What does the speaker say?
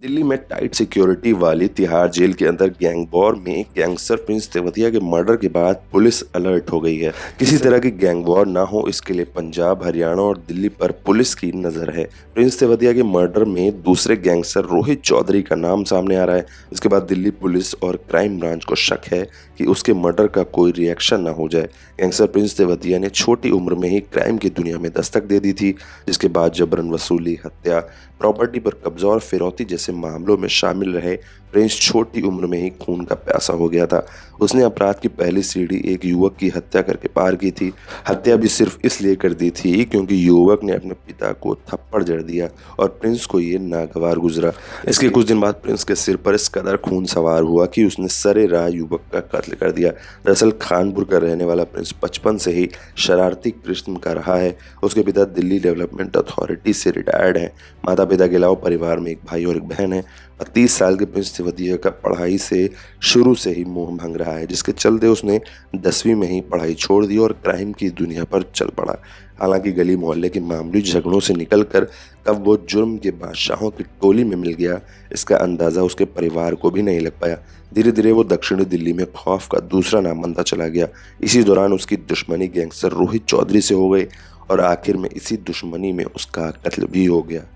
दिल्ली में tight security वाली Tihar jail के अंदर गैंग वॉर में गैंगस्टर प्रिंस तेवतिया के मर्डर के बाद पुलिस अलर्ट हो गई है। किसी तरह की गैंग वॉर ना हो, इसके लिए पंजाब, हरियाणा और दिल्ली पर पुलिस की नजर है। प्रिंस तेवतिया के मर्डर में दूसरे गैंगस्टर रोहित चौधरी का नाम सामने आ रहा है। इसके बाद दिल्ली पुलिस और क्राइम ब्रांच को शक है कि उसके मर्डर का कोई रिएक्शन ना हो जाए। गैंगस्टर प्रिंस तेवतिया ने छोटी उम्र में ही क्राइम की दुनिया में दस्तक दे दी थी, जिसके बाद जबरन वसूली, हत्या, प्रॉपर्टी पर कब्जा और फिरौती जैसे मामलों में शामिल रहे प्रिंस छोटी उम्र में ही खून का प्यासा हो गया था। उसने अपराध की पहली सीढ़ी एक युवक की हत्या करके पार की थी। हत्या भी सिर्फ इसलिए कर दी थी क्योंकि युवक ने अपने पिता को थप्पड़ जड़ दिया और प्रिंस को ये नागवार गुजरा। इसके कुछ दिन बाद प्रिंस के सिर पर इस कदर खून सवार हुआ कि उसने सरेराह युवक का कत्ल कर दिया। दरअसल कानपुर का रहने वाला प्रिंस बचपन से ही शरारती किस्म का रहा है। उसके पिता दिल्ली डेवलपमेंट अथॉरिटी से रिटायर्ड हैं। माता पिता के अलावा परिवार में एक भाई और एक बहन है। 30 साल के प्रिंस तेवतिया का पढ़ाई से शुरू से ही मोह भंग रहा है, जिसके चलते उसने 10वीं में ही पढ़ाई छोड़ दी और क्राइम की दुनिया पर चल पड़ा। हालांकि गली मोहल्ले के मामूली झगड़ों से निकलकर कब वो जुर्म के बादशाहों की टोली में मिल गया, इसका अंदाजा उसके परिवार को भी नहीं लग पाया। धीरे धीरे वो दक्षिणी दिल्ली में खौफ का दूसरा नाम बनता चला गया। इसी दौरान उसकी दुश्मनी गैंगस्टर रोहित चौधरी से हो गई और आखिर में इसी दुश्मनी में उसका कत्ल भी हो गया।